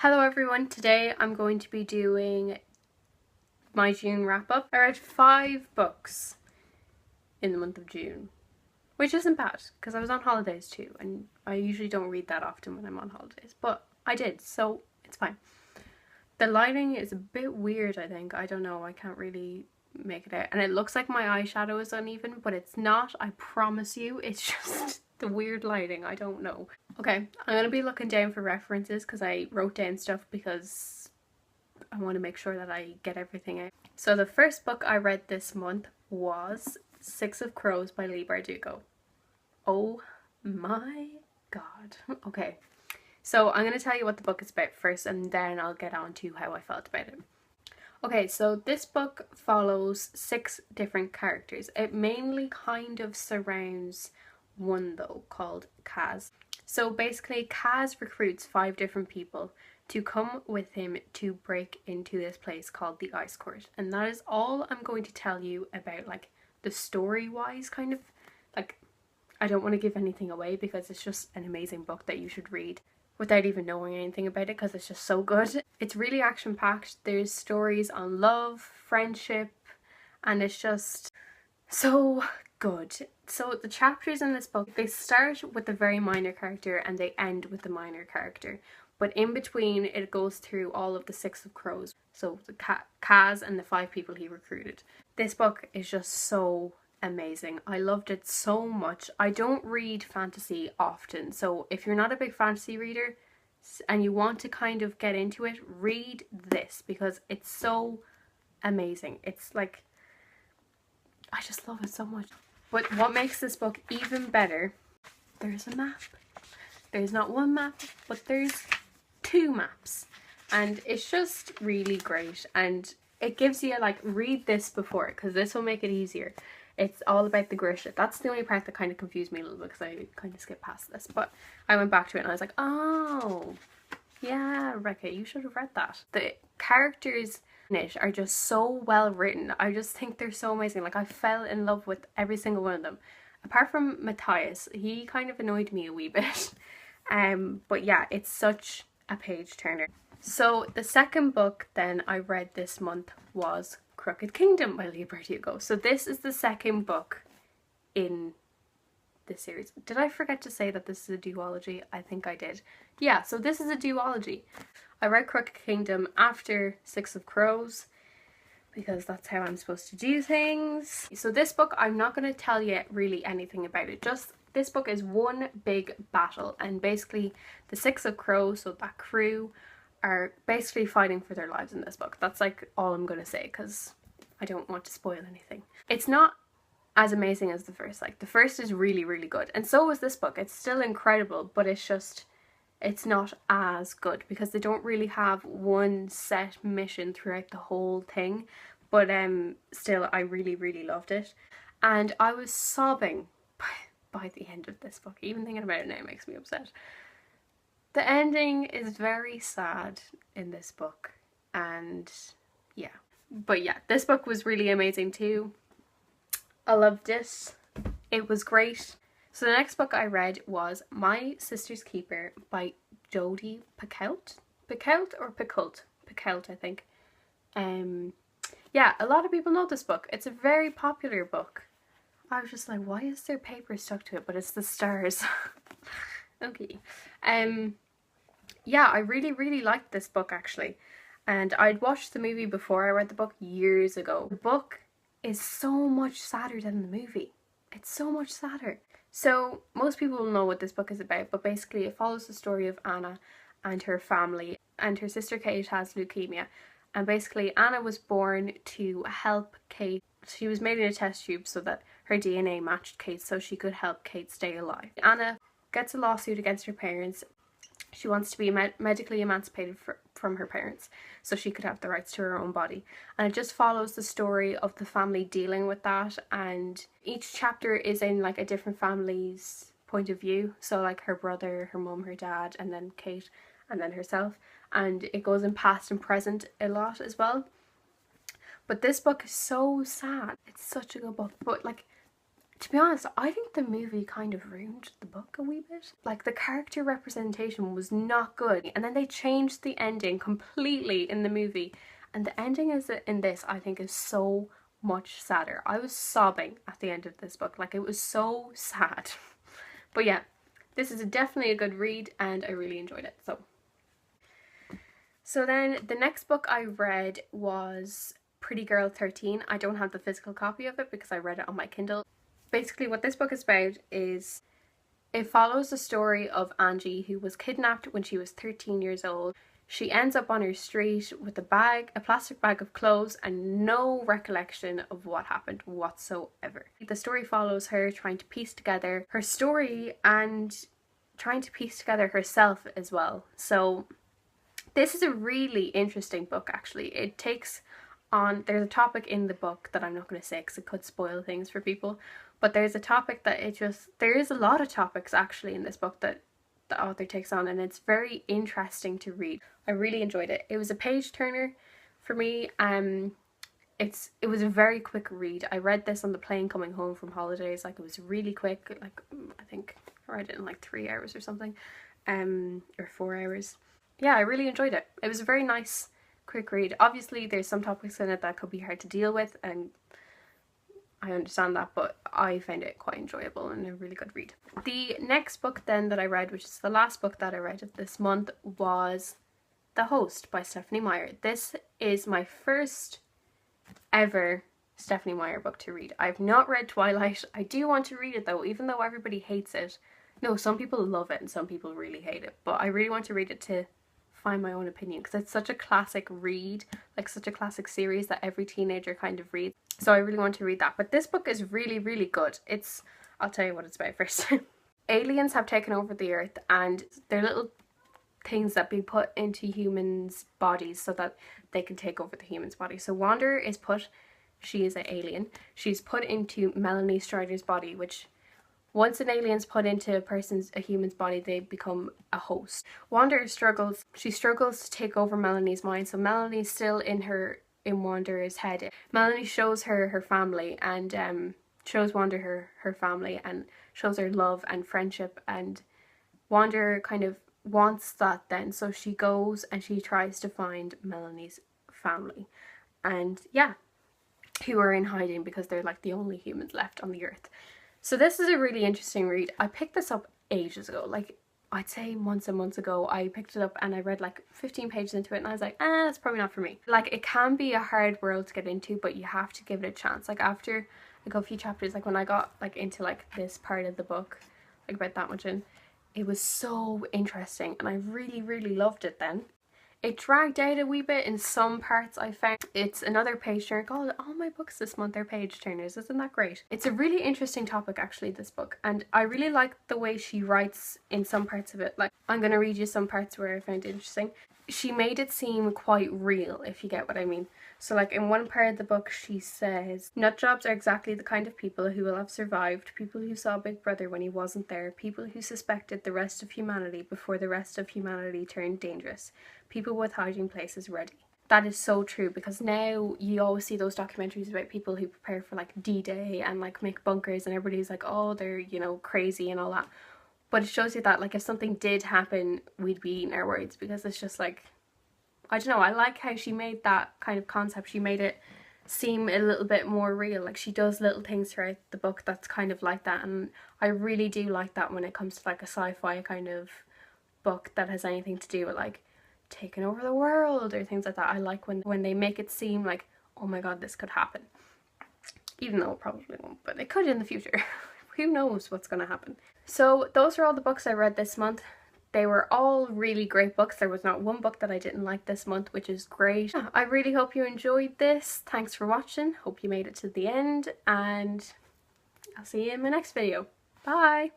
Hello everyone, today I'm going to be doing my June wrap up. I read 5 books in the month of June, which isn't bad because I was on holidays too, and I usually don't read that often when I'm on holidays, but I did, so it's fine. The lighting is a bit weird, I think. I don't know, I can't really make it out, and it looks like my eyeshadow is uneven, but it's not, I promise you. It's just the weird lighting, I don't know. Okay, I'm going to be looking down for references because I wrote down stuff because I want to make sure that I get everything out. So the first book I read this month was Six of Crows by Leigh Bardugo. Oh my god. Okay, so I'm going to tell you what the book is about first, and then I'll get on to how I felt about it. Okay, so this book follows 6 different characters. It mainly kind of surrounds one though, called Kaz. So basically Kaz recruits 5 different people to come with him to break into this place called the Ice Court. And that is all I'm going to tell you about, like, the story wise kind of. Like, I don't want to give anything away because it's just an amazing book that you should read without even knowing anything about it because it's just so good. It's really action packed. There's stories on love, friendship, and it's just so good. So the chapters in this book, they start with a very minor character and they end with a minor character, but in between it goes through all of the 6 of Crows, so the Kaz and the 5 people he recruited. This book is just so amazing. I loved it so much. I don't read fantasy often, so if you're not a big fantasy reader and you want to kind of get into it, read this because it's so amazing. It's like, I just love it so much. But what makes this book even better, there's a map. There's not one map, but there's 2 maps. And it's just really great. And it gives you, like, read this before, because this will make it easier. It's all about the Grisha. That's the only part that kind of confused me a little bit because I kind of skipped past this. But I went back to it and I was like, oh, yeah, Rekka, you should have read that. The characters in it are just so well written. I just think they're so amazing. Like, I fell in love with every single one of them. Apart from Matthias, he kind of annoyed me a wee bit. But yeah, it's such a page turner. So the second book then I read this month was Crooked Kingdom by Leigh Bardugo. So this is the second book in this series. Did I forget to say that this is a duology? I think I did. Yeah, so this is a duology. I read Crooked Kingdom after 6 of Crows because that's how I'm supposed to do things. So this book, I'm not going to tell you really anything about it. Just this book is one big battle, and basically the 6 of Crows, so that crew, are basically fighting for their lives in this book. That's like all I'm going to say because I don't want to spoil anything. It's not as amazing as the first. Like, the first is really, really good, and so is this book. It's still incredible, but it's just, it's not as good because they don't really have one set mission throughout the whole thing. But still, I really, really loved it, and I was sobbing by the end of this book. Even thinking about it now makes me upset. The ending is very sad in this book, and yeah. But yeah, this book was really amazing too. I loved it. It was great. So the next book I read was My Sister's Keeper by Jodi Picoult. Picoult or Picoult? Picoult, I think. Yeah, a lot of people know this book. It's a very popular book. I was just like, why is there paper stuck to it? But it's the stars. Okay. Yeah, I really, really liked this book actually. And I'd watched the movie before I read the book years ago. The book is so much sadder than the movie. It's so much sadder. So most people know what this book is about, but basically it follows the story of Anna and her family, and her sister Kate has leukemia. And basically Anna was born to help Kate. She was made in a test tube so that her DNA matched Kate so she could help Kate stay alive. Anna gets a lawsuit against her parents. She wants to be medically emancipated from her parents so she could have the rights to her own body. And it just follows the story of the family dealing with that, and each chapter is in like a different family's point of view. So like her brother, her mum, her dad, and then Kate, and then herself. And it goes in past and present a lot as well. But this book is so sad. It's such a good book. But like, To be honest, I think the movie kind of ruined the book a wee bit. Like, the character representation was not good, and then they changed the ending completely in the movie, and the ending in this, I think, is so much sadder. I was sobbing at the end of this book. Like, it was so sad. But yeah, this is definitely a good read, and I really enjoyed it. So then the next book I read was Pretty Girl 13. I don't have the physical copy of it because I read it on my Kindle. Basically what this book is about is it follows the story of Angie, who was kidnapped when she was 13 years old. She ends up on her street with a plastic bag of clothes, and no recollection of what happened whatsoever. The story follows her trying to piece together her story and trying to piece together herself as well. So this is a really interesting book, actually. It takes on, there's a topic in the book that I'm not going to say because it could spoil things for people, but there's a topic that there is a lot of topics actually in this book that the author takes on, and it's very interesting to read. I really enjoyed it. It was a page turner for me. It was a very quick read. I read this on the plane coming home from holidays. Like, it was really quick. Like, I think I read it in like 3 hours or something, or 4 hours. Yeah, I really enjoyed it. It was a very nice quick read. Obviously there's some topics in it that could be hard to deal with, and I understand that, but I found it quite enjoyable and a really good read. The next book then that I read, which is the last book that I read of this month, was The Host by Stephanie Meyer. This is my first ever Stephanie Meyer book to read. I've not read Twilight. I do want to read it though, even though everybody hates it. No, some people love it and some people really hate it, but I really want to read it to find my own opinion, because it's such a classic read, like such a classic series that every teenager kind of reads. So I really want to read that. But this book is really, really good. I'll tell you what it's about first. Aliens have taken over the earth, and they're little things that be put into humans' bodies so that they can take over the humans' body. So Wanda is she is an alien. She's put into Melanie Strider's body, which once an alien's put into a human's body, they become a host. Wanda struggles. She struggles to take over Melanie's mind, so Melanie's still in Wanda's head. Melanie shows her family, and shows Wanda her family, and shows her love and friendship, and Wanda kind of wants that then, so she goes and she tries to find Melanie's family, and yeah, who are in hiding because they're like the only humans left on the earth. So this is a really interesting read. I picked this up ages ago, like I'd say months and months ago. I picked it up and I read like 15 pages into it and I was like, that's probably not for me. Like, it can be a hard world to get into, but you have to give it a chance. Like, after like a few chapters, like when I got like into like this part of the book, like about that much in, it was so interesting and I really, really loved it then. It dragged out a wee bit in some parts, I found. It's another page turner. God, all my books this month are page turners. Isn't that great? It's a really interesting topic, actually, this book. And I really like the way she writes in some parts of it. Like, I'm going to read you some parts where I found it interesting. She made it seem quite real, if you get what I mean. So like in one part of the book she says, nutjobs are exactly the kind of people who will have survived, people who saw Big Brother when he wasn't there, people who suspected the rest of humanity before the rest of humanity turned dangerous, people with hiding places ready. That is so true, because now you always see those documentaries about people who prepare for like D-Day and like make bunkers, and everybody's like, oh, they're, you know, crazy and all that. But it shows you that like if something did happen, we'd be eating our words, because it's just like, I don't know, I like how she made that kind of concept. She made it seem a little bit more real. Like, she does little things throughout the book that's kind of like that, and I really do like that when it comes to like a sci-fi kind of book that has anything to do with like taking over the world or things like that. I like when they make it seem like, oh my god, this could happen. Even though it probably won't, but it could in the future. Who knows what's going to happen. So those are all the books I read this month. They were all really great books. There was not one book that I didn't like this month, which is great. I really hope you enjoyed this. Thanks for watching. Hope you made it to the end, and I'll see you in my next video. Bye!